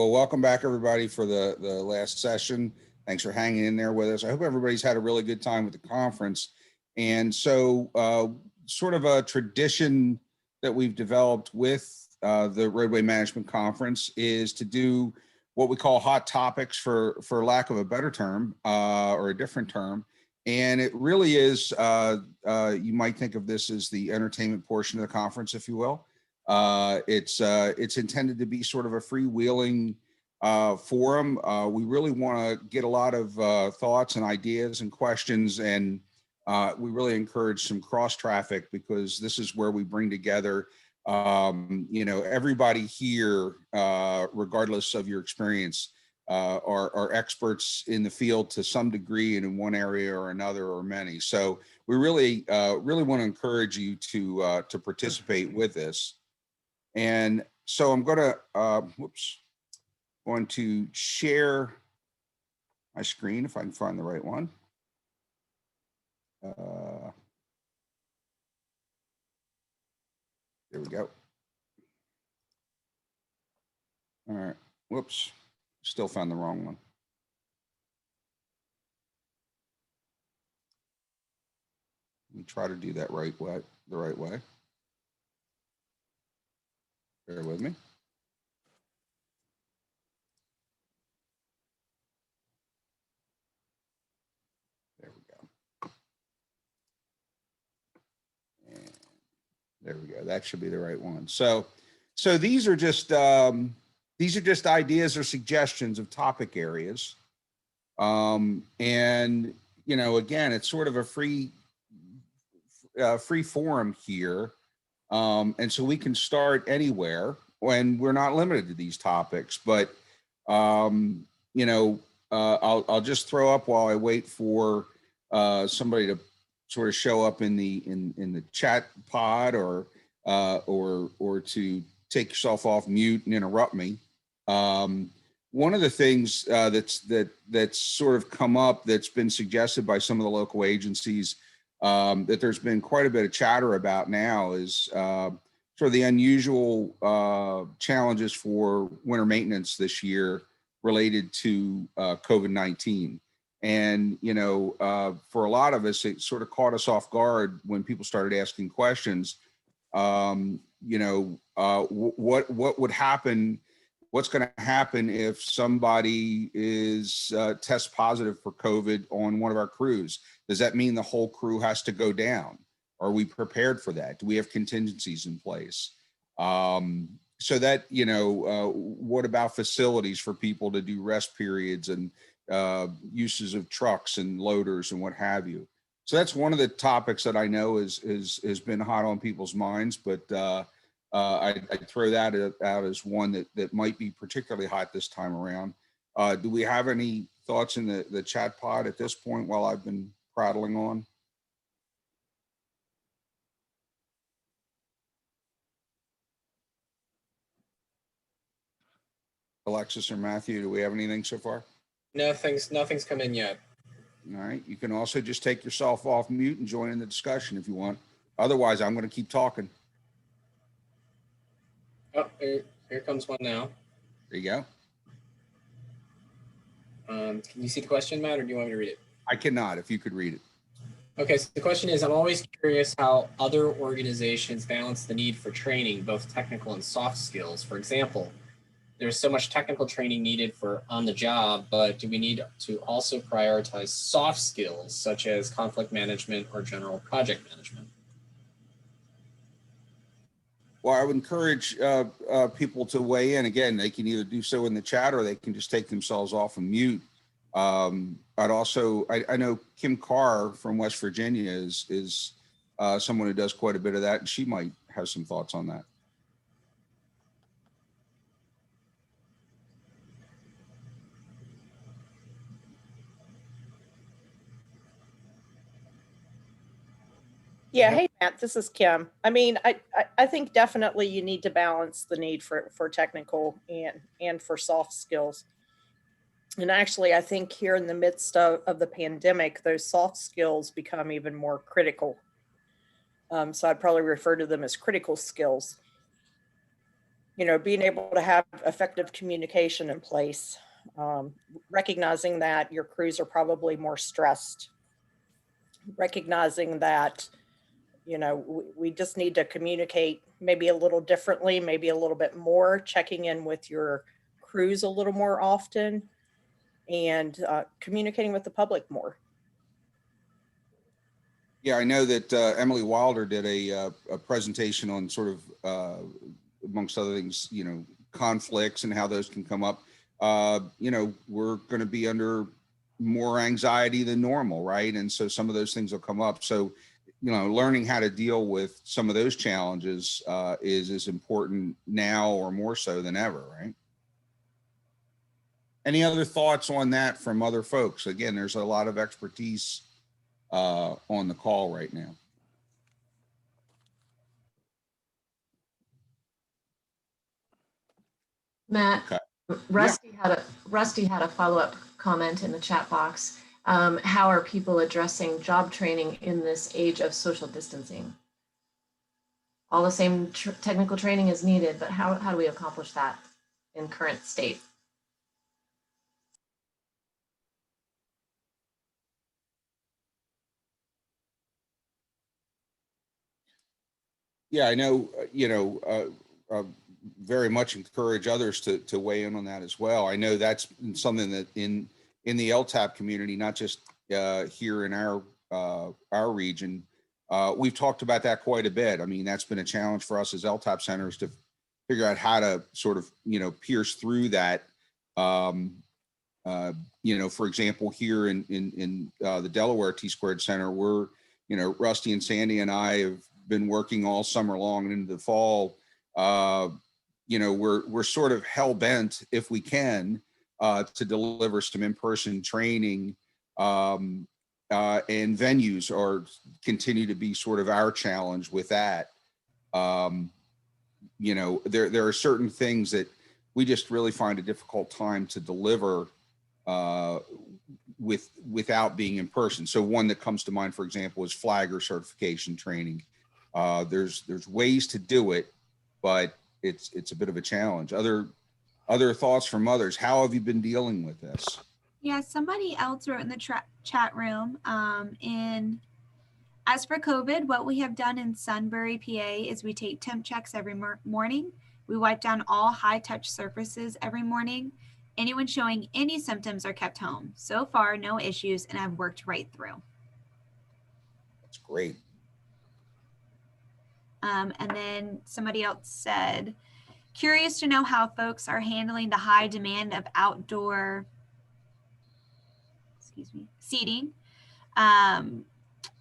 Well, welcome back everybody for the last session. Thanks for hanging in there with us. I hope everybody's had a really good time with the conference. And so sort of a tradition that we've developed with the Roadway Management Conference is to do what we call hot topics for lack of a better term or a different term. And it really is, you might think of this as the entertainment portion of the conference, if you will. It's intended to be sort of a freewheeling forum. We really want to get a lot of thoughts and ideas and questions, and we really encourage some cross traffic, because this is where we bring together everybody here, regardless of your experience, are experts in the field to some degree and in one area or another or many. So we really want to encourage you to participate with this. And so I'm going to share my screen if I can find the right one. There we go. All right. Whoops. Still found the wrong one. Let me try to do that the right way. Bear with me. There we go. And there we go. That should be the right one. So these are just ideas or suggestions of topic areas. And again, it's sort of a free forum here. And so we can start anywhere when we're not limited to these topics, but I'll just throw up while I wait for somebody to sort of show up in the chat pod or to take yourself off mute and interrupt me. One of the things that's sort of come up that's been suggested by some of the local agencies that there's been quite a bit of chatter about now is sort of the unusual challenges for winter maintenance this year related to COVID-19. And, for a lot of us, it sort of caught us off guard when people started asking questions. What would happen? What's going to happen if somebody is test positive for COVID on one of our crews? Does that mean the whole crew has to go down? Are we prepared for that? Do we have contingencies in place? So that, what about facilities for people to do rest periods and uses of trucks and loaders and what have you? So that's one of the topics that I know has been hot on people's minds, but I'd throw that out as one that might be particularly hot this time around. Do we have any thoughts in the chat pod at this point while I've been prattling on? Alexis or Matthew, do we have anything so far? Nothing's come in yet. All right. You can also just take yourself off mute and join in the discussion if you want. Otherwise, I'm going to keep talking. Oh, here comes one now. There you go. Can you see the question, Matt, or do you want me to read it? I cannot, if you could read it. Okay, so the question is, I'm always curious how other organizations balance the need for training, both technical and soft skills. For example, there's so much technical training needed for on the job, but do we need to also prioritize soft skills such as conflict management or general project management? Well, I would encourage people to weigh in. Again, they can either do so in the chat or they can just take themselves off and mute. I know Kim Carr from West Virginia is someone who does quite a bit of that, and she might have some thoughts on that. Yeah, hey Matt, this is Kim. I mean, I think definitely you need to balance the need for technical and for soft skills. And actually, I think here in the midst of the pandemic, those soft skills become even more critical. So I'd probably refer to them as critical skills. being able to have effective communication in place, recognizing that your crews are probably more stressed, recognizing that, we just need to communicate maybe a little differently, maybe a little bit more, checking in with your crews a little more often, and communicating with the public more. Yeah, I know that Emily Wilder did a presentation on sort of, amongst other things, conflicts and how those can come up. We're going to be under more anxiety than normal, right? And so some of those things will come up. So, learning how to deal with some of those challenges is as important now or more so than ever, right? Any other thoughts on that from other folks? Again, there's a lot of expertise on the call right now. Matt, Okay. Rusty had a follow-up comment in the chat box. How are people addressing job training in this age of social distancing? All the same technical training is needed, but how do we accomplish that in current state? Yeah, I know, very much encourage others to weigh in on that as well. I know that's something that in the LTAP community, not just here in our region, we've talked about that quite a bit. I mean, that's been a challenge for us as LTAP centers to figure out how to sort of, pierce through that. For example, here in the Delaware T-Squared Center, we're, Rusty and Sandy and I have been working all summer long and into the fall. We're sort of hell bent, if we can, to deliver some in-person training, and venues are continue to be sort of our challenge with that. There are certain things that we just really find a difficult time to deliver without being in person. So one that comes to mind, for example, is flagger certification training. There's ways to do it, but it's a bit of a challenge. Other thoughts from others? How have you been dealing with this? Yeah, somebody else wrote in the chat room. As for COVID, what we have done in Sunbury, PA, is we take temp checks every morning. We wipe down all high-touch surfaces every morning. Anyone showing any symptoms are kept home. So far, no issues, and I've worked right through. That's great. And then somebody else said, curious to know how folks are handling the high demand of outdoor, seating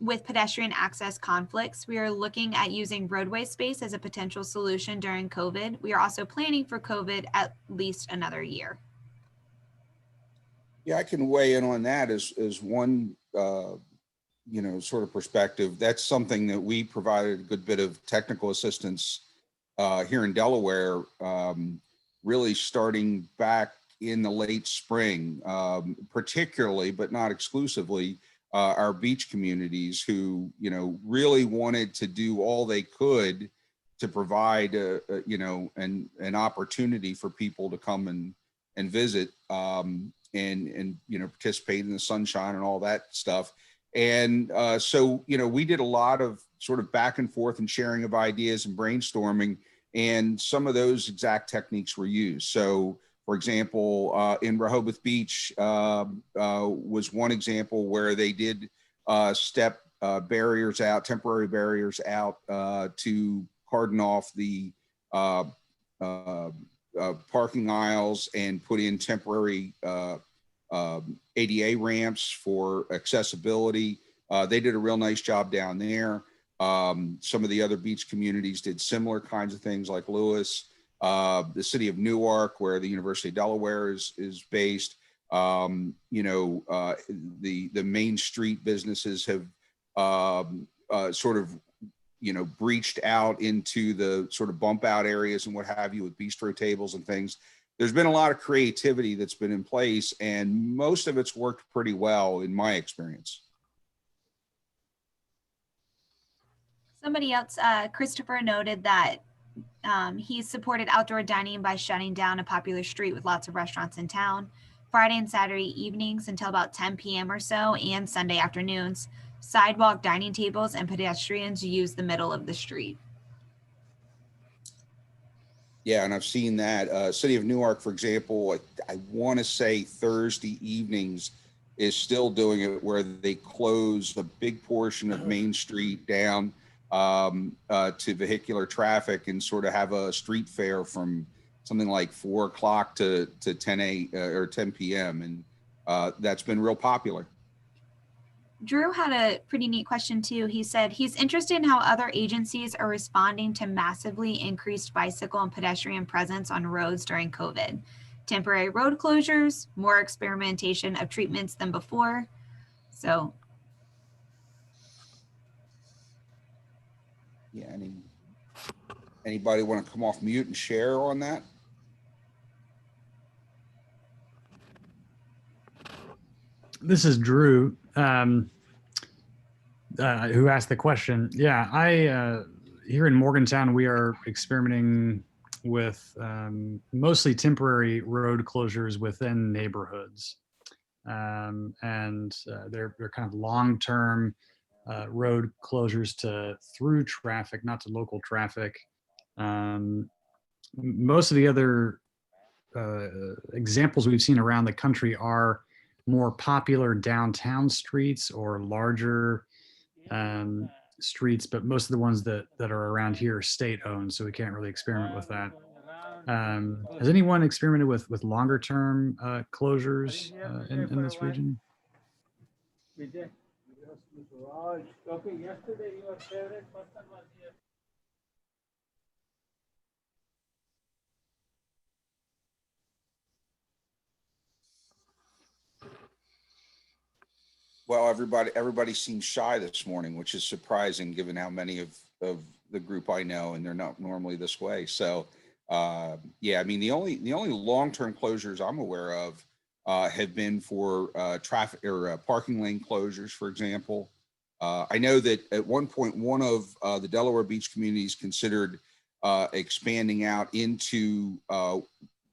with pedestrian access conflicts. We are looking at using roadway space as a potential solution during COVID. We are also planning for COVID at least another year. Yeah, I can weigh in on that as one, sort of perspective. That's something that we provided a good bit of technical assistance here in Delaware, really starting back in the late spring, particularly, but not exclusively, our beach communities who, really wanted to do all they could to provide, an opportunity for people to come and visit, and participate in the sunshine and all that stuff. And so, we did a lot of sort of back and forth and sharing of ideas and brainstorming, and some of those exact techniques were used. So, for example, in Rehoboth Beach was one example where they did step barriers out, temporary barriers out to cordon off the parking aisles and put in temporary ADA ramps for accessibility. They did a real nice job down there. Some of the other beach communities did similar kinds of things, like Lewis, the city of Newark, where the University of Delaware is based. The Main Street businesses have sort of, breached out into the sort of bump out areas and what have you, with bistro tables and things. There's been a lot of creativity that's been in place, and most of it's worked pretty well in my experience. Somebody else, Christopher, noted that He supported outdoor dining by shutting down a popular street with lots of restaurants in town, Friday and Saturday evenings until about 10 p.m. or so, and Sunday afternoons. Sidewalk dining tables and pedestrians use the middle of the street. Yeah, and I've seen that. City of Newark, for example, I want to say Thursday evenings is still doing it where they close a big portion of Main Street down to vehicular traffic and sort of have a street fair from something like 4 o'clock to 10 p.m. And that's been real popular. Drew had a pretty neat question too. He said he's interested in how other agencies are responding to massively increased bicycle and pedestrian presence on roads during COVID. Temporary road closures, more experimentation of treatments than before. So Yeah, anybody want to come off mute and share on that? This is Drew, who asked the question. Yeah, here in Morgantown, we are experimenting with mostly temporary road closures within neighborhoods. And they're kind of long-term road closures to through traffic, not to local traffic. Most of the other examples we've seen around the country are more popular downtown streets or larger streets, but most of the ones that are around here are state-owned, so we can't really experiment with that. Has anyone experimented with longer term closures in this region? Okay, yesterday your favorite person was here. Well, everybody seems shy this morning, which is surprising given how many of the group I know, and they're not normally this way. So, yeah, I mean, the only long-term closures I'm aware of have been for traffic or parking lane closures, for example. I know that at one point, one of the Delaware Beach communities considered expanding out into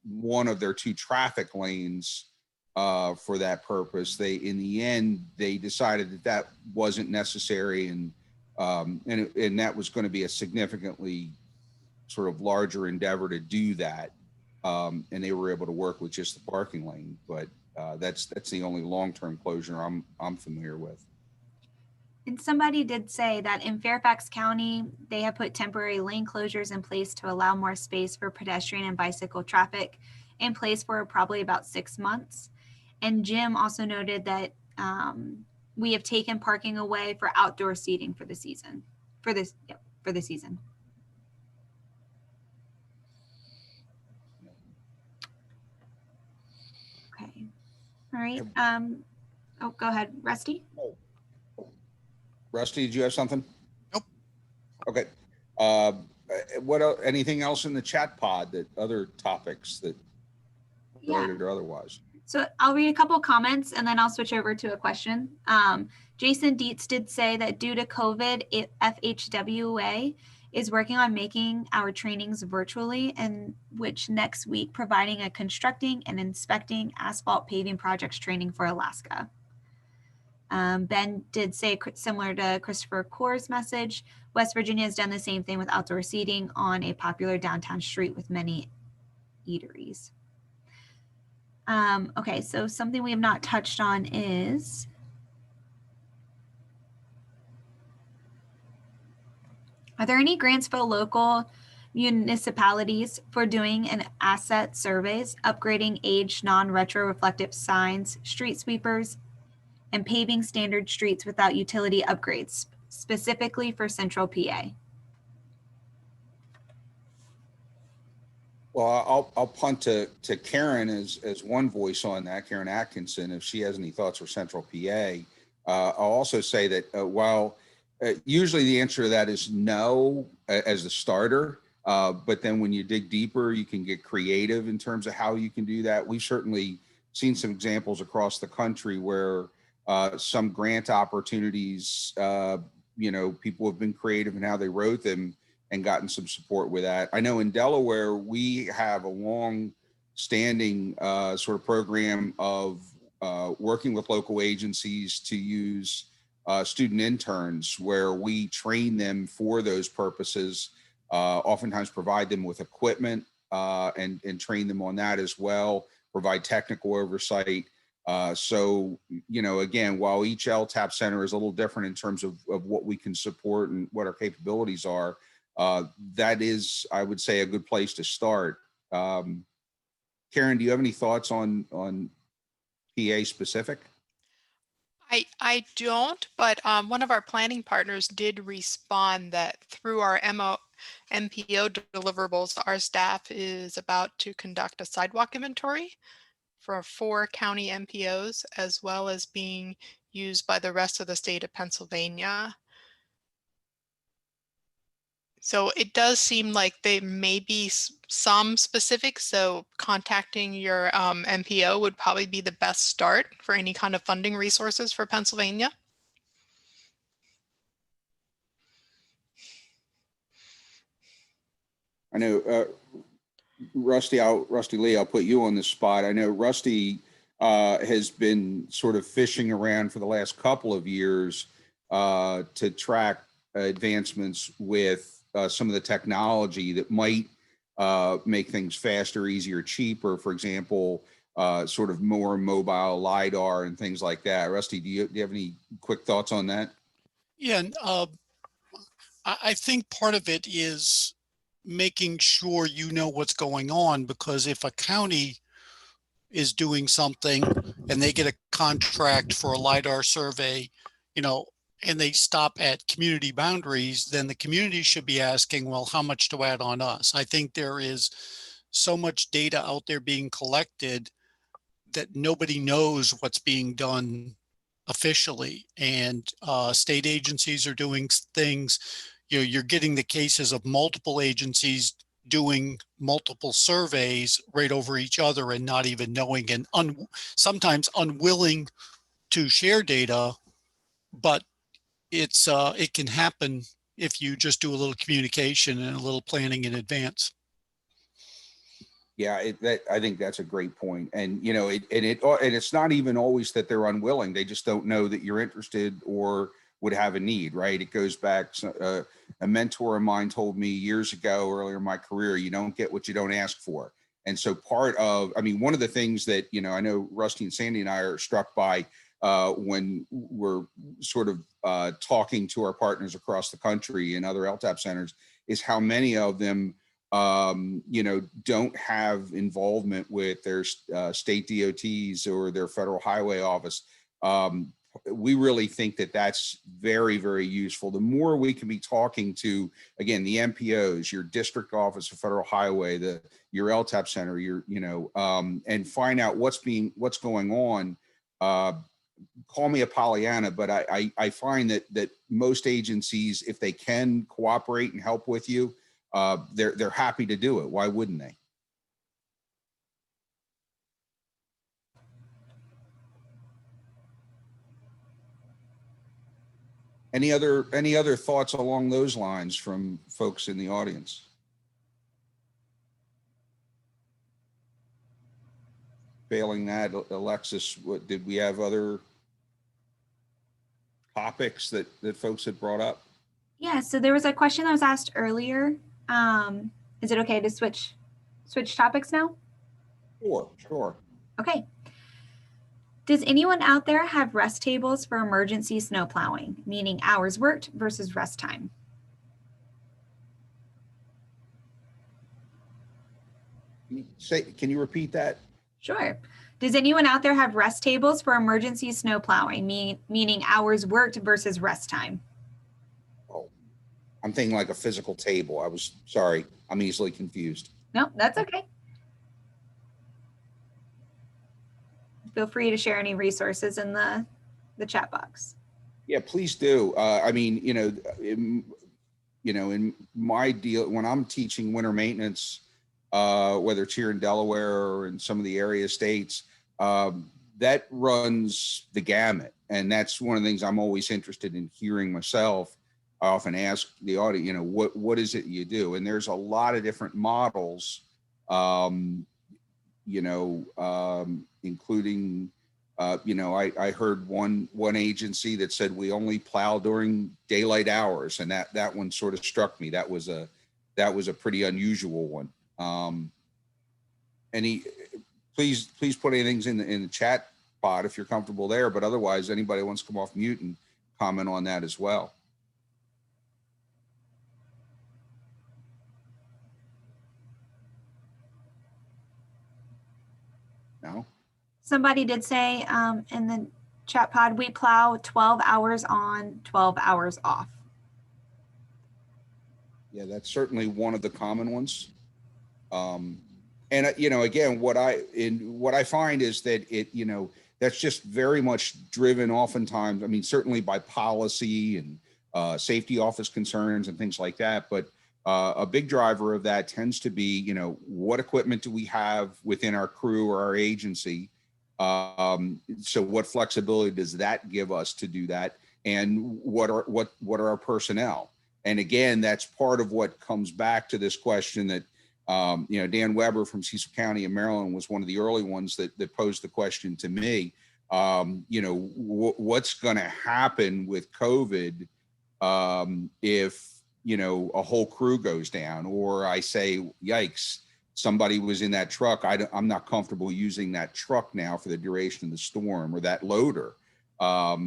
one of their 2 traffic lanes for that purpose. In the end, they decided that that wasn't necessary, and that was going to be a significantly sort of larger endeavor to do that. And they were able to work with just the parking lane, but that's the only long-term closure I'm familiar with. And somebody did say that in Fairfax County, they have put temporary lane closures in place to allow more space for pedestrian and bicycle traffic in place for probably about 6 months. And Jim also noted that we have taken parking away for outdoor seating for the season. For the season. Okay. All right. Oh, go ahead, Rusty. Rusty, did you have something? Nope. Okay. Anything else in the chat pod, that other topics that related or otherwise? So I'll read a couple of comments and then I'll switch over to a question. Jason Dietz did say that due to COVID, FHWA is working on making our trainings virtually, and which next week providing a constructing and inspecting asphalt paving projects training for Alaska. Ben did say, similar to Christopher Core's message, West Virginia has done the same thing with outdoor seating on a popular downtown street with many eateries. Okay, so something we have not touched on is are there any grants for local municipalities for doing an asset surveys, upgrading aged non-retro reflective signs, street sweepers, and paving standard streets without utility upgrades, specifically for Central PA? Well, I'll punt to Karen as one voice on that, Karen Atkinson, if she has any thoughts for Central PA. I'll also say that while usually the answer to that is no as the starter, but then when you dig deeper, you can get creative in terms of how you can do that. We've certainly seen some examples across the country where some grant opportunities, people have been creative in how they wrote them and gotten some support with that. I know in Delaware, we have a long standing sort of program of working with local agencies to use student interns, where we train them for those purposes, oftentimes provide them with equipment and train them on that as well, provide technical oversight. So, again, while each LTAP center is a little different in terms of what we can support and what our capabilities are, that is, I would say, a good place to start. Karen, do you have any thoughts on PA specific? I don't, but one of our planning partners did respond that through our MPO deliverables, our staff is about to conduct a sidewalk inventory for 4 county MPOs, as well as being used by the rest of the state of Pennsylvania. So it does seem like there may be some specifics. So contacting your MPO would probably be the best start for any kind of funding resources for Pennsylvania. I know, Rusty Lee, I'll put you on the spot. I know Rusty has been sort of fishing around for the last couple of years to track advancements with some of the technology that might make things faster, easier, cheaper. For example, sort of more mobile LiDAR and things like that. Rusty, do you have any quick thoughts on that? Yeah, and, I think part of it is making sure you know what's going on, because if a county is doing something and they get a contract for a LiDAR survey, and they stop at community boundaries, then the community should be asking, well, how much to add on us? I think there is so much data out there being collected that nobody knows what's being done officially, and state agencies are doing things. You're getting the cases of multiple agencies doing multiple surveys right over each other and not even knowing, and sometimes unwilling to share data, but it can happen if you just do a little communication and a little planning in advance. Yeah, I think that's a great point. And, it's not even always that they're unwilling. They just don't know that you're interested or would have a need, right? It goes back, a mentor of mine told me years ago, earlier in my career, you don't get what you don't ask for. And so one of the things that, I know Rusty and Sandy and I are struck by when we're sort of talking to our partners across the country and other LTAP centers, is how many of them don't have involvement with their state DOTs or their federal highway office. We really think that that's very, very useful. The more we can be talking to, again, the MPOs, your district office of federal highway, your LTAP center, and find out what's going on. Call me a Pollyanna, but I find that most agencies, if they can cooperate and help with you, they're happy to do it. Why wouldn't they? Any other thoughts along those lines from folks in the audience? Failing that, Alexis, did we have other topics that folks had brought up? Yeah, so there was a question that was asked earlier. Is it okay to switch topics now? Sure. Okay. Does anyone out there have rest tables for emergency snow plowing, meaning hours worked versus rest time? Can you repeat that? Sure. Does anyone out there have rest tables for emergency snow plowing, meaning hours worked versus rest time? Oh, I'm thinking like a physical table. Sorry, I'm easily confused. No, that's okay. Feel free to share any resources in the chat box. Yeah, please do. In my deal, when I'm teaching winter maintenance, whether it's here in Delaware or in some of the area states, that runs the gamut. And that's one of the things I'm always interested in hearing myself. I often ask the audience, you know, what is it you do? And there's a lot of different models, including, I heard one agency that said we only plow during daylight hours, and that one sort of struck me. That was a pretty unusual one. Please put anything in the chat pod if you're comfortable there, but otherwise anybody wants to come off mute and comment on that as well. No? Somebody did say in the chat pod, we plow 12 hours on, 12 hours off. Yeah, that's certainly one of the common ones. Again, what I find is that that's just very much driven oftentimes, I mean, certainly by policy and safety office concerns and things like that. But a big driver of that tends to be, what equipment do we have within our crew or our agency? So what flexibility does that give us to do that? And what are our personnel? And again, that's part of what comes back to this question that, Dan Weber from Cecil County in Maryland was one of the early ones that posed the question to me. What's going to happen with COVID if, a whole crew goes down, or I say, yikes, somebody was in that truck. I'm not comfortable using that truck now for the duration of the storm, or that loader. That's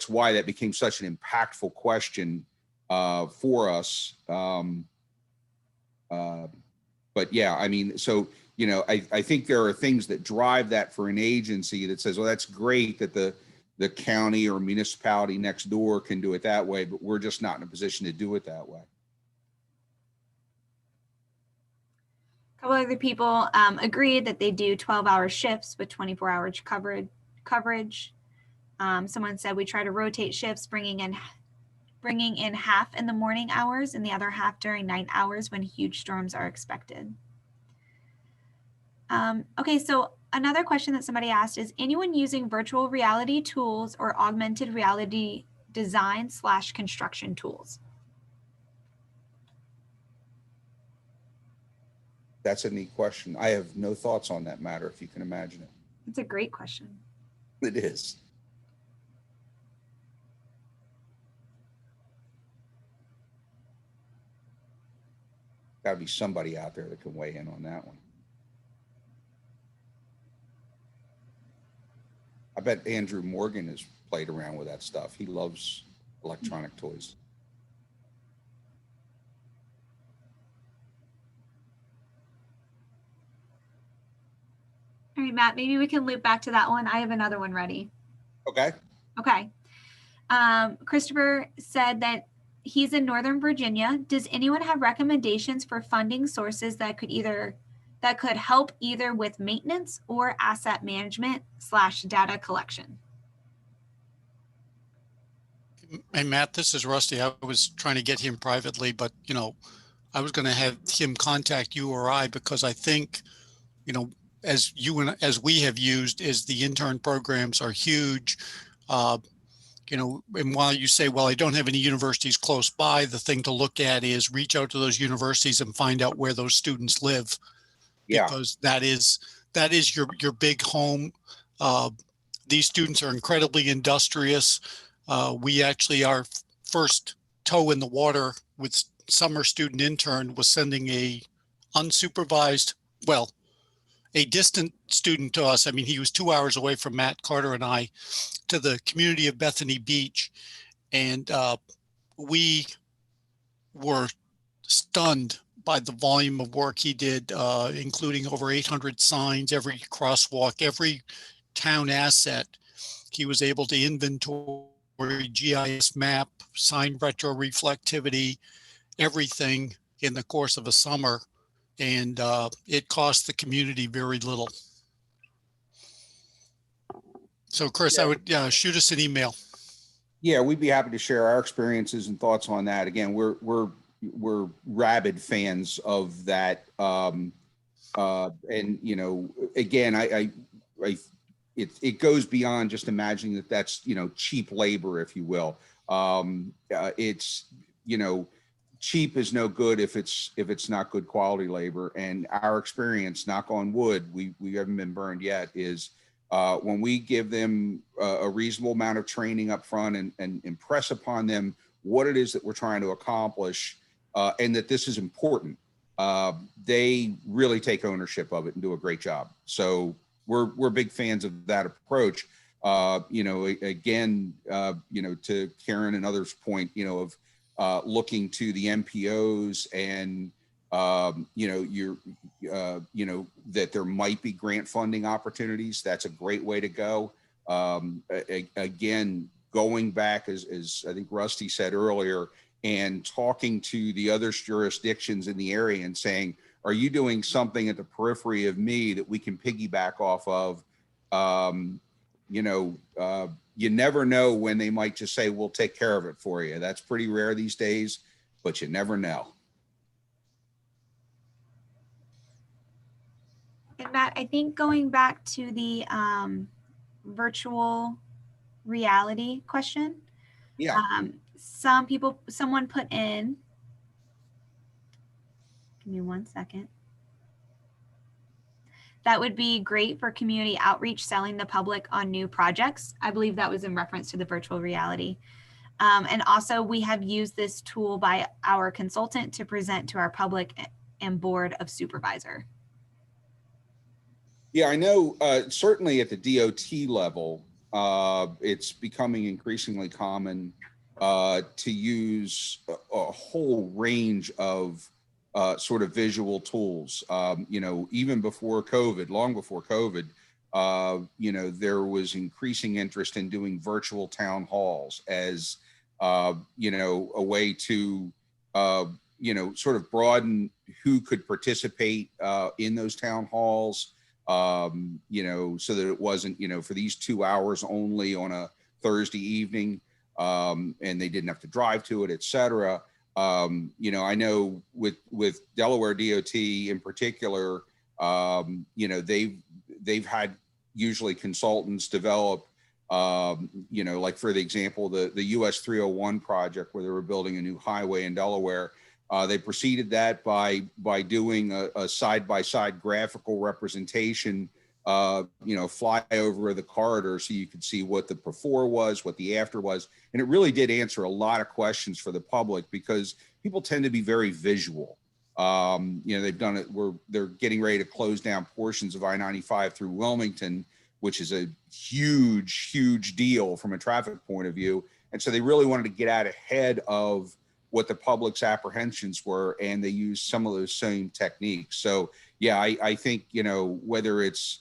why that became such an impactful question for us. But yeah, I mean, so, I think there are things that drive that for an agency that says, well, that's great that the county or municipality next door can do it that way, but we're just not in a position to do it that way. A couple other people agreed that they do 12-hour shifts with 24-hour coverage. Someone said we try to rotate shifts, bringing in half in the morning hours and the other half during night hours when huge storms are expected. Okay, so another question that somebody asked is, anyone using virtual reality tools or augmented reality design / construction tools? That's a neat question. I have no thoughts on that matter, if you can imagine it. It's a great question. It is. Got to be somebody out there that can weigh in on that one. I bet Andrew Morgan has played around with that stuff. He loves electronic toys. All right, Matt, maybe we can loop back to that one. I have another one ready. Okay. Okay. Christopher said that he's in Northern Virginia. Does anyone have recommendations for funding sources that could help either with maintenance or asset management / data collection? Hey, Matt, this is Rusty. I was trying to get him privately, but, I was going to have him contact you or I, because I think, as we have used, is the intern programs are huge. And while you say, well, I don't have any universities close by, the thing to look at is reach out to those universities and find out where those students live. Yeah. Because that is your big home. These students are incredibly industrious. We actually, our first toe in the water with summer student intern was sending a distant student to us. I mean, he was 2 hours away from Matt Carter and I, to the community of Bethany Beach. And we were stunned by the volume of work he did, including over 800 signs, every crosswalk, every town asset. He was able to inventory, GIS map, sign retroreflectivity, everything in the course of a summer. And it cost the community very little. So Chris, I would shoot us an email. Yeah, we'd be happy to share our experiences and thoughts on that. Again, we're rabid fans of that. And again, I it goes beyond just imagining that that's, cheap labor, if you will. It's, cheap is no good if it's not good quality labor. And our experience, knock on wood, we haven't been burned yet, is when we give them a reasonable amount of training up front and impress upon them what it is that we're trying to accomplish, and that this is important, they really take ownership of it and do a great job. So we're big fans of that approach. Again, to Karen and others' point, of looking to the MPOs and, that there might be grant funding opportunities. That's a great way to go. Again, going back, as I think Rusty said earlier, and talking to the other jurisdictions in the area and saying, are you doing something at the periphery of me that we can piggyback off of? You never know when they might just say, we'll take care of it for you. That's pretty rare these days, but you never know. And Matt, I think going back to the virtual reality question, Yeah. someone put in, give me 1 second. That would be great for community outreach, selling the public on new projects. I believe that was in reference to the virtual reality. And also we have used this tool by our consultant to present to our public and board of supervisor. Yeah, I know, certainly at the DOT level, it's becoming increasingly common to use a whole range of sort of visual tools. Even before COVID, long before COVID, there was increasing interest in doing virtual town halls as, a way to, sort of broaden who could participate in those town halls, so that it wasn't, for these 2 hours only on a Thursday evening, and they didn't have to drive to it, et cetera. I know with Delaware DOT in particular, they've had usually consultants develop, like for the example, the US 301 project where they were building a new highway in Delaware. They preceded that by doing a side-by-side graphical representation, flyover of the corridor so you could see what the before was, what the after was. And it really did answer a lot of questions for the public because people tend to be very visual. They've done it where they're getting ready to close down portions of I-95 through Wilmington, which is a huge, huge deal from a traffic point of view. And so they really wanted to get out ahead of what the public's apprehensions were, and they used some of those same techniques. So yeah, I think, whether it's,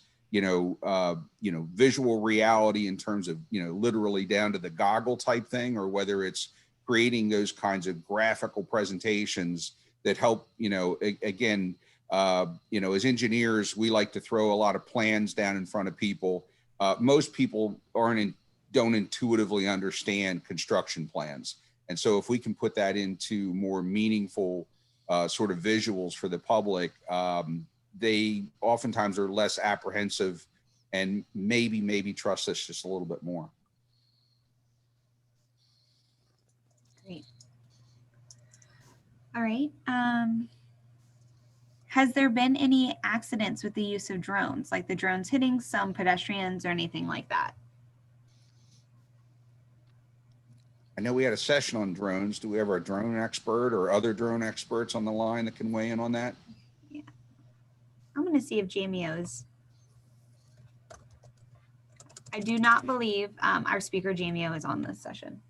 visual reality in terms of, literally down to the goggle type thing, or whether it's creating those kinds of graphical presentations that help, again, as engineers, we like to throw a lot of plans down in front of people. Most people don't intuitively understand construction plans. And so if we can put that into more meaningful sort of visuals for the public, they oftentimes are less apprehensive and maybe trust us just a little bit more. Great. All right. Has there been any accidents with the use of drones, like the drones hitting some pedestrians or anything like that? I know we had a session on drones. Do we have our drone expert or other drone experts on the line that can weigh in on that? Yeah. I'm going to see if JMEO is. I do not believe our speaker JMEO is on this session.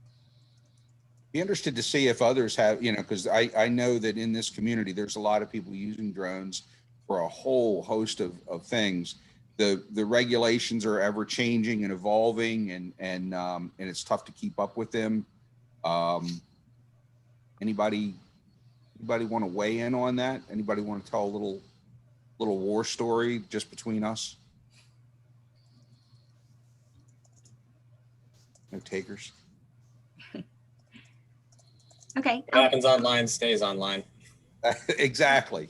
Be interested to see if others have, because I know that in this community, there's a lot of people using drones for a whole host of things. The regulations are ever changing and evolving, and it's tough to keep up with them. Anybody want to weigh in on that? Anybody want to tell a little war story just between us? No takers. Okay. What happens online stays online. Exactly.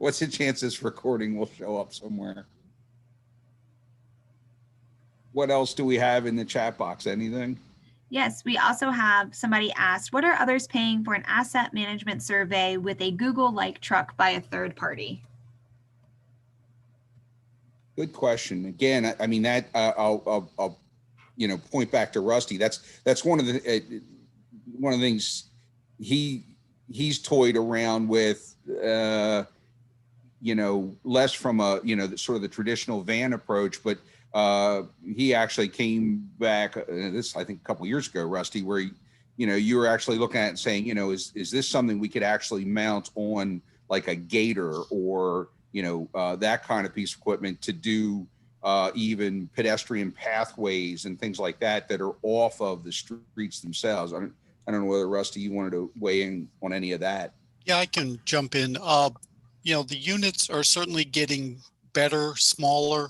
what's the chance this recording will show up somewhere? What else do we have in the chat box? Anything? Yes, we also have somebody asked, what are others paying for an asset management survey with a Google-like truck by a third party? Good question. Again, I mean, that I'll point back to Rusty. That's one of the things he's toyed around with, less from a, sort of the traditional van approach, but he actually came back this, I think, a couple of years ago, Rusty, where you were actually looking at it and saying, is this something we could actually mount on like a gator or that kind of piece of equipment to do even pedestrian pathways and things like that are off of the streets themselves. I don't know whether, Rusty, you wanted to weigh in on any of that. Yeah, I can jump in. The units are certainly getting better, smaller.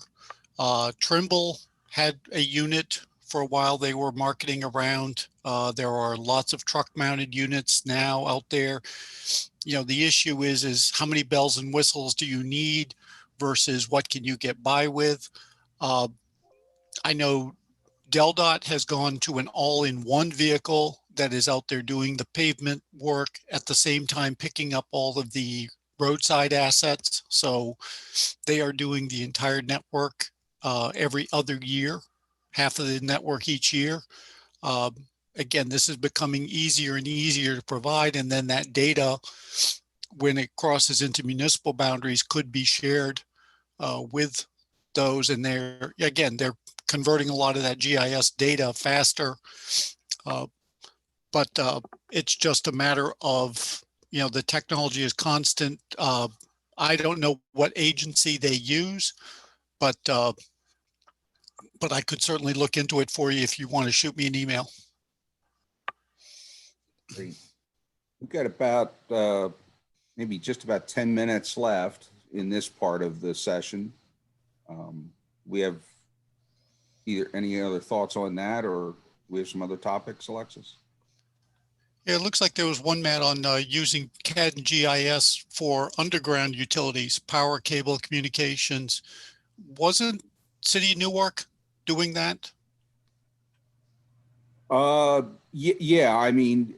Trimble had a unit for a while they were marketing around. There are lots of truck mounted units now out there. The issue is how many bells and whistles do you need versus what can you get by with? I know DelDOT has gone to an all-in-one vehicle that is out there doing the pavement work at the same time picking up all of the roadside assets. So they are doing the entire network every other year, half of the network each year. Again, this is becoming easier and easier to provide. And then that data, when it crosses into municipal boundaries, could be shared with those. And they're converting a lot of that GIS data faster. But it's just a matter of, the technology is constant. I don't know what agency they use, but I could certainly look into it for you if you want to shoot me an email. Great. We've got about maybe just about 10 minutes left in this part of the session. We have either any other thoughts on that, or we have some other topics, Alexis? Yeah, it looks like there was one, Matt, on using CAD and GIS for underground utilities, power, cable, communications. Wasn't City of Newark doing that? Yeah, I mean,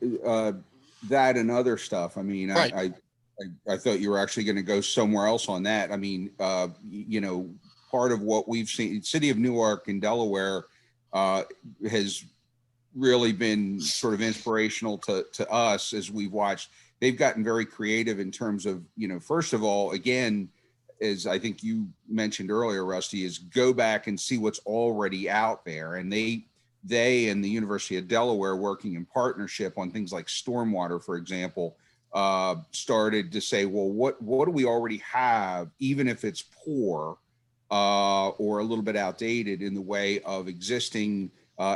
that and other stuff. I mean, Right. I thought you were actually going to go somewhere else on that. I mean, part of what we've seen, City of Newark in Delaware has really been sort of inspirational to us as we've watched. They've gotten very creative in terms of, first of all, again, as I think you mentioned earlier, Rusty, is go back and see what's already out there. And they and the University of Delaware, working in partnership on things like stormwater, for example, started to say, well, what do we already have, even if it's poor or a little bit outdated in the way of existing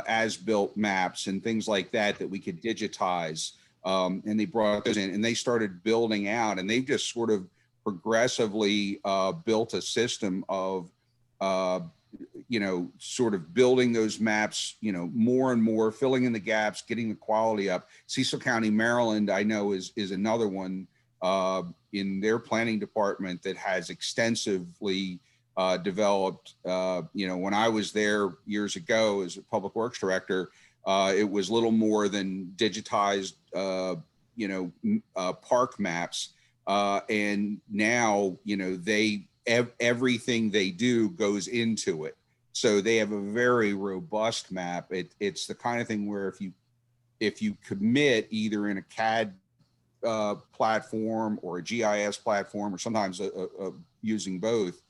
as-built maps and things like that we could digitize. And they brought those in and they started building out, and they've just sort of progressively built a system of, sort of building those maps, more and more, filling in the gaps, getting the quality up. Cecil County, Maryland, I know is another one in their planning department that has extensively developed, when I was there years ago as a public works director, it was little more than digitized, park maps. And now, everything they do goes into it. So they have a very robust map. It's the kind of thing where if you commit either in a CAD platform or a GIS platform, or sometimes using both,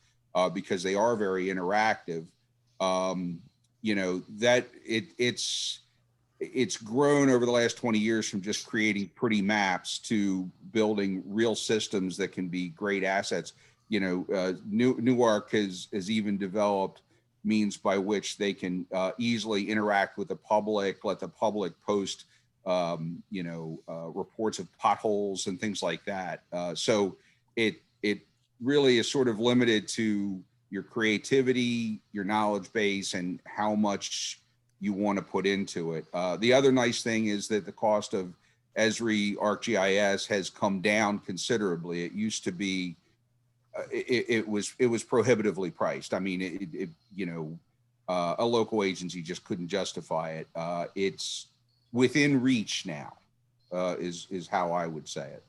because they are very interactive, that it's grown over the last 20 years from just creating pretty maps to building real systems that can be great assets. Newark has even developed means by which they can easily interact with the public, let the public post, reports of potholes and things like that. So it really is sort of limited to your creativity, your knowledge base, and how much you want to put into it. The other nice thing is that the cost of Esri ArcGIS has come down considerably. It used to be, it was prohibitively priced. I mean, a local agency just couldn't justify it. It's within reach now, is how I would say it.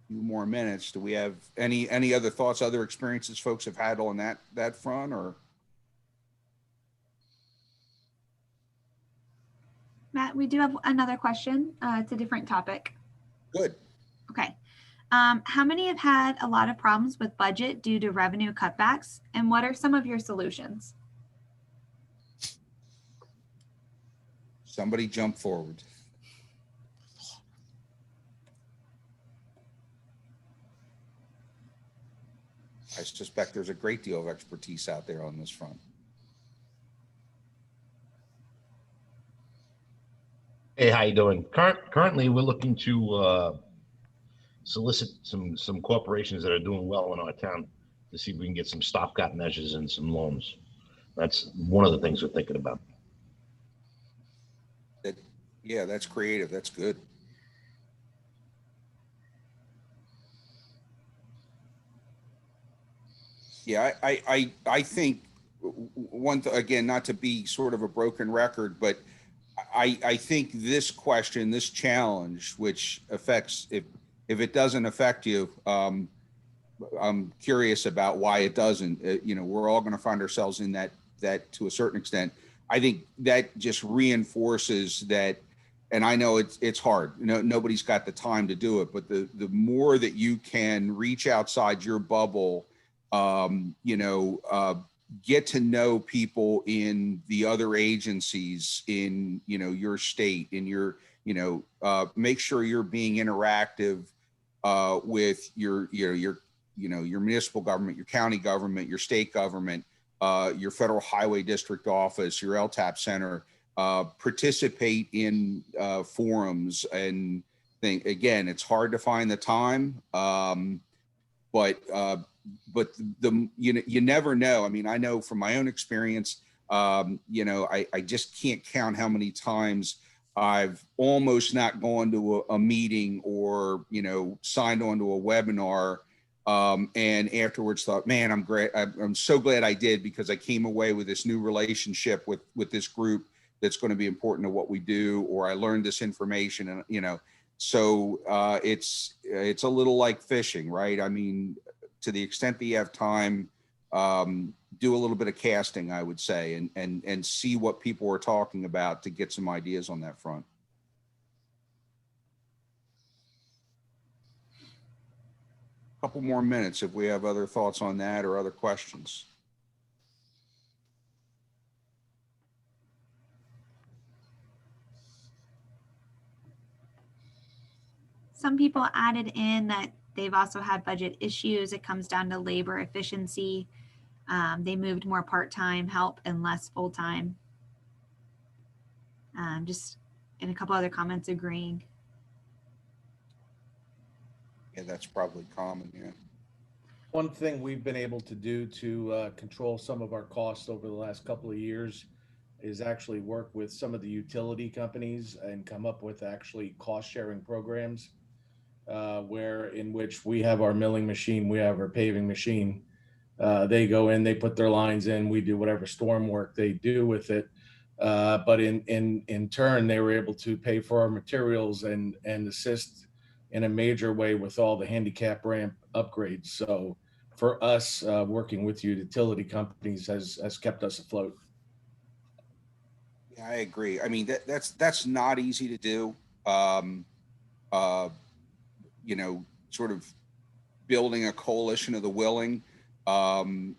Few more minutes. Do we have any other thoughts, other experiences folks have had on that front, or? Matt, we do have another question. It's a different topic. Good. Okay. How many have had a lot of problems with budget due to revenue cutbacks? And what are some of your solutions? Somebody jump forward. I suspect there's a great deal of expertise out there on this front. Hey, how you doing? Currently, we're looking to solicit some corporations that are doing well in our town to see if we can get some stopgap measures and some loans. That's one of the things we're thinking about. Yeah, that's creative. That's good. Yeah, I think again, not to be sort of a broken record, but I think this question, this challenge, which affects, if it doesn't affect you, I'm curious about why it doesn't. We're all going to find ourselves in that to a certain extent. I think that just reinforces that, and I know it's hard. Nobody's got the time to do it, but the more that you can reach outside your bubble, get to know people in the other agencies in, your state, in your, make sure you're being interactive with your municipal government, your county government, your state government, your federal highway district office, your LTAP center, participate in forums and think. Again, it's hard to find the time, but you never know. I mean, I know from my own experience, I just can't count how many times I've almost not gone to a meeting or, signed on to a webinar, and afterwards thought, man, I'm great. I'm so glad I did, because I came away with this new relationship with this group that's going to be important to what we do, or I learned this information, and, so it's a little like fishing, right? I mean, to the extent that you have time, do a little bit of casting, I would say, and see what people are talking about to get some ideas on that front. A couple more minutes if we have other thoughts on that or other questions. Some people added in that they've also had budget issues. It comes down to labor efficiency. They moved more part-time help and less full-time. Just in a couple other comments agreeing. Yeah, that's probably common. Yeah. One thing we've been able to do to control some of our costs over the last couple of years is actually work with some of the utility companies and come up with actually cost-sharing programs, in which we have our milling machine, we have our paving machine. They go in, they put their lines in, we do whatever storm work they do with it. But in turn, they were able to pay for our materials and assist in a major way with all the handicap ramp upgrades. So for us, working with utility companies has kept us afloat. Yeah, I agree. I mean, that's not easy to do. Sort of building a coalition of the willing, and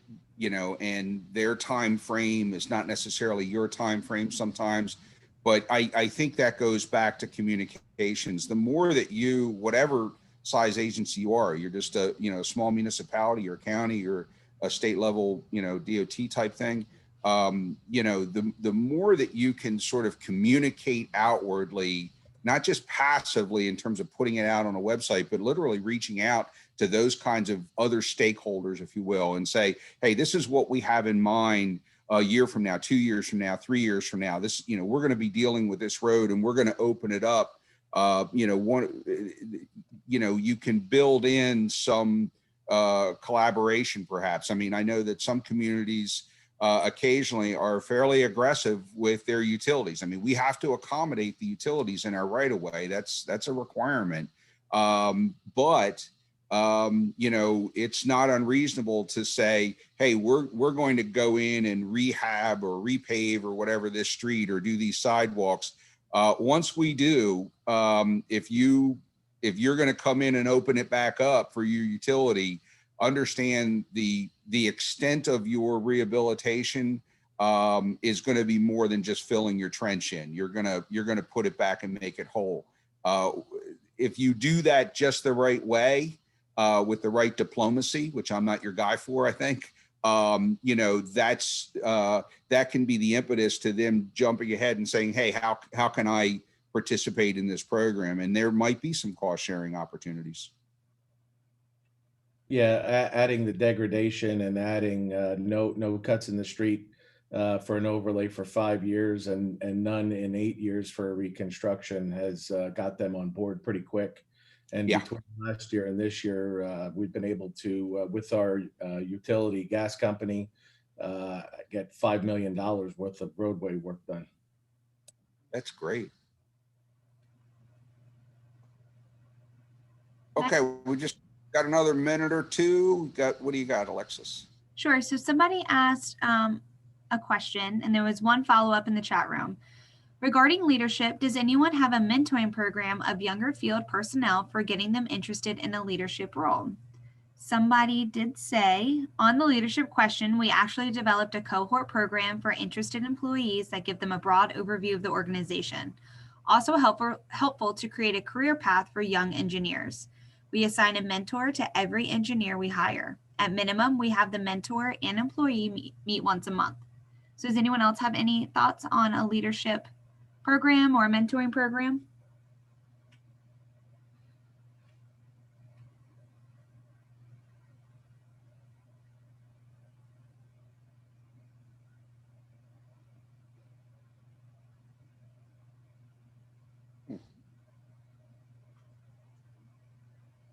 their time frame is not necessarily your time frame sometimes. But I think that goes back to communications. The more that you, whatever size agency you are, you're just a small municipality or county or a state level DOT type thing. The more that you can sort of communicate outwardly, not just passively in terms of putting it out on a website, but literally reaching out to those kinds of other stakeholders, if you will, and say, hey, this is what we have in mind. a year from now, 2 years from now, 3 years from now. This, you know, we're going to be dealing with this road and we're going to open it up. You know, you can build in some collaboration perhaps. I mean, I know that some communities occasionally are fairly aggressive with their utilities. I mean, we have to accommodate the utilities in our right of way. That's a requirement. You know, it's not unreasonable to say, hey, we're going to go in and rehab or repave or whatever this street or do these sidewalks. Once we do, if you're going to come in and open it back up for your utility, understand the extent of your rehabilitation is going to be more than just filling your trench in. You're going to put it back and make it whole. If you do that just the right way, with the right diplomacy, which I'm not your guy for, I think, you know, that can be the impetus to them jumping ahead and saying, hey, how can I participate in this program? And there might be some cost sharing opportunities. Yeah, adding the degradation and adding no cuts in the street for an overlay for 5 years and none in 8 years for reconstruction has got them on board pretty quick. And Yeah. between last year and this year, we've been able to, with our utility gas company, get $5 million worth of roadway work done. That's great. Okay, we just got another minute or two. What do you got, Alexis? Sure. So somebody asked a question, and there was one follow-up in the chat room. Regarding leadership, does anyone have a mentoring program of younger field personnel for getting them interested in a leadership role? Somebody did say, on the leadership question, we actually developed a cohort program for interested employees that give them a broad overview of the organization. Also helpful to create a career path for young engineers. We assign a mentor to every engineer we hire. At minimum, we have the mentor and employee meet once a month. So does anyone else have any thoughts on a leadership program or a mentoring program?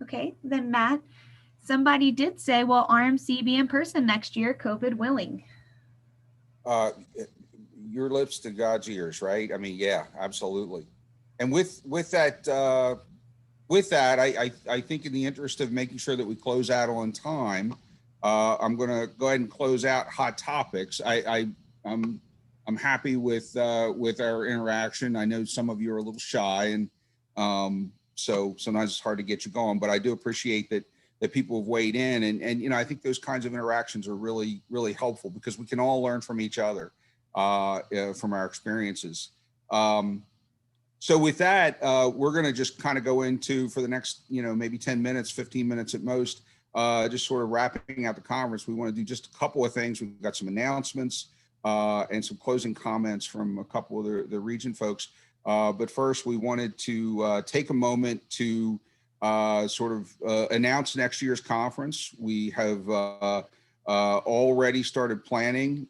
Okay, then Matt, somebody did say, will RMC be in person next year, COVID willing? Your lips to God's ears, right? I mean, yeah, absolutely. And with that, I think in the interest of making sure that we close out on time, I'm going to go ahead and close out Hot Topics. I'm happy with our interaction. I know some of you are a little shy, and so sometimes it's hard to get you going. But I do appreciate that people have weighed in, and you know, I think those kinds of interactions are really, really helpful because we can all learn from each other. From our experiences. So with that, we're going to just kind of go into, for the next, you know, maybe 10 minutes, 15 minutes at most, just sort of wrapping out the conference. We want to do just a couple of things. We've got some announcements and some closing comments from a couple of the region folks. But first, we wanted to take a moment to sort of announce next year's conference. We have already started planning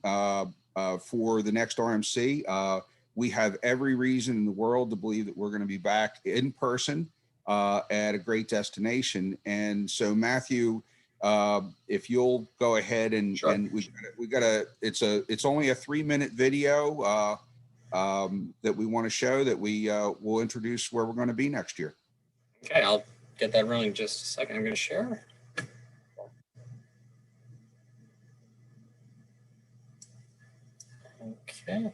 for the next RMC. We have every reason in the world to believe that we're going to be back in person at a great destination. And so, Matthew, if you'll go ahead and, Sure. and we got it's only a 3-minute video that we want to show that we will introduce where we're going to be next year. Okay, I'll get that rolling in just a second. I'm going to share. Okay.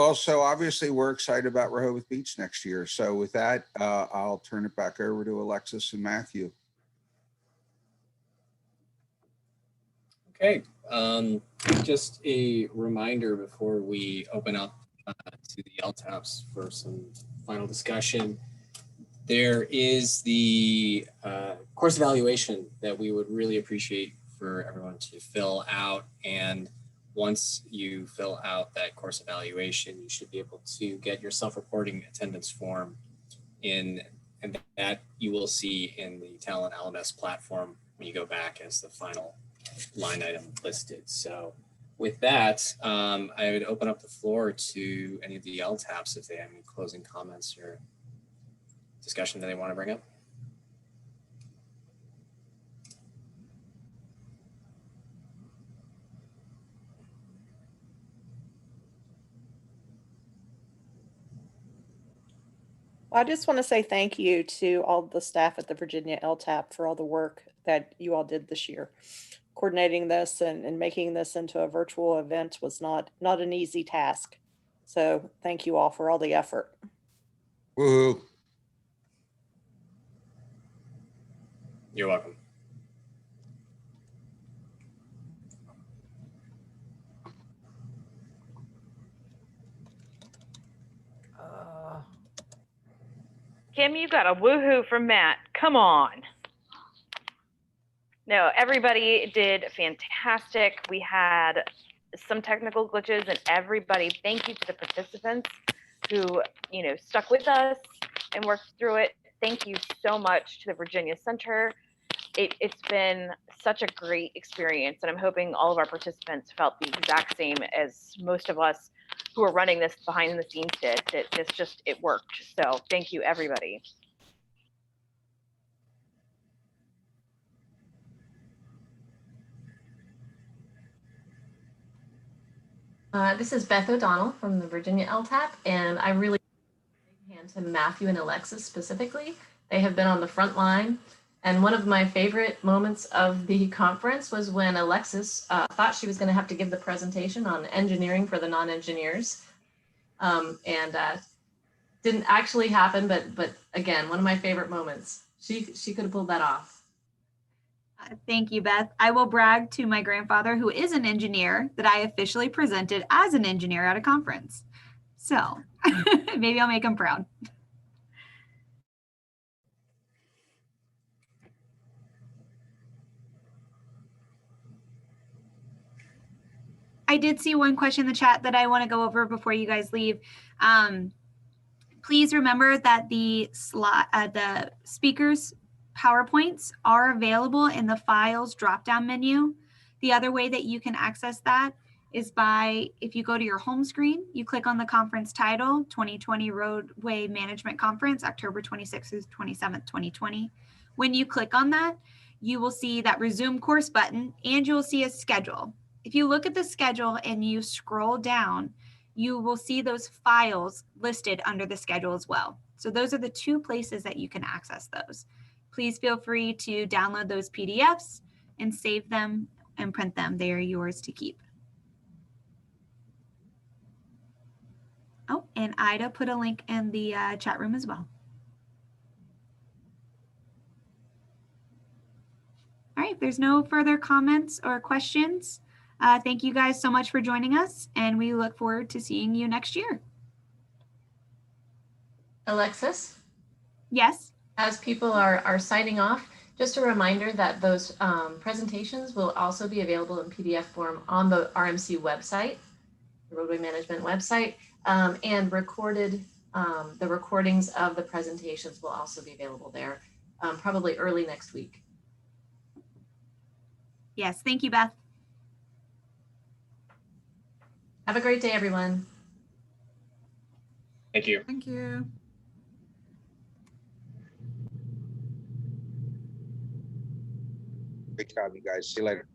Well, so obviously we're excited about Rehoboth Beach next year. So with that, I'll turn it back over to Alexis and Matthew. Okay, just a reminder before we open up to the LTAPs for some final discussion. There is the course evaluation that we would really appreciate for everyone to fill out. And once you fill out that course evaluation, you should be able to get your self-reporting attendance form in, and that you will see in the Talent LMS platform when you go back as the final line item listed. So with that, I would open up the floor to any of the LTAPs if they have any closing comments or discussion that they want to bring up. Well, I just want to say thank you to all the staff at the Virginia LTAP for all the work that you all did this year. Coordinating this and making this into a virtual event was not an easy task. So thank you all for all the effort. Woo. You're welcome. Kim, you got a woohoo from Matt. Come on. No, everybody did fantastic. We had some technical glitches, and everybody, thank you to the participants who, stuck with us and worked through it. Thank you so much to the Virginia Center. It's been such a great experience, and I'm hoping all of our participants felt the exact same as most of us who are running this behind the scenes did. It worked. So thank you, everybody. This is Beth O'Donnell from the Virginia LTAP, and I really hand to Matthew and Alexis specifically. They have been on the front line. And one of my favorite moments of the conference was when Alexis thought she was going to have to give the presentation on engineering for the non-engineers. Didn't actually happen, but again, one of my favorite moments. She could have pulled that off. Thank you, Beth. I will brag to my grandfather, who is an engineer, that I officially presented as an engineer at a conference. So maybe I'll make him proud. I did see one question in the chat that I want to go over before you guys leave. Please remember that the speakers' PowerPoints are available in the Files drop-down menu. The other way that you can access that is by, if you go to your home screen, you click on the conference title, 2020 Roadway Management Conference, October 26th through 27th, 2020. When you click on that, you will see that resume course button, and you will see a schedule. If you look at the schedule and you scroll down, you will see those files listed under the schedule as well. So those are the two places that you can access those. Please feel free to download those PDFs and save them and print them. They are yours to keep. Oh, and Ida put a link in the chat room as well. All right, if there's no further comments or questions, thank you guys so much for joining us, and we look forward to seeing you next year. Alexis? Yes? As people are signing off, just a reminder that those presentations will also be available in PDF form on the RMC website, the Roadway Management website, and recorded, the recordings of the presentations will also be available there, probably early next week. Yes, thank you, Beth. Have a great day, everyone. Thank you. Thank you. Great job, you guys. See you later.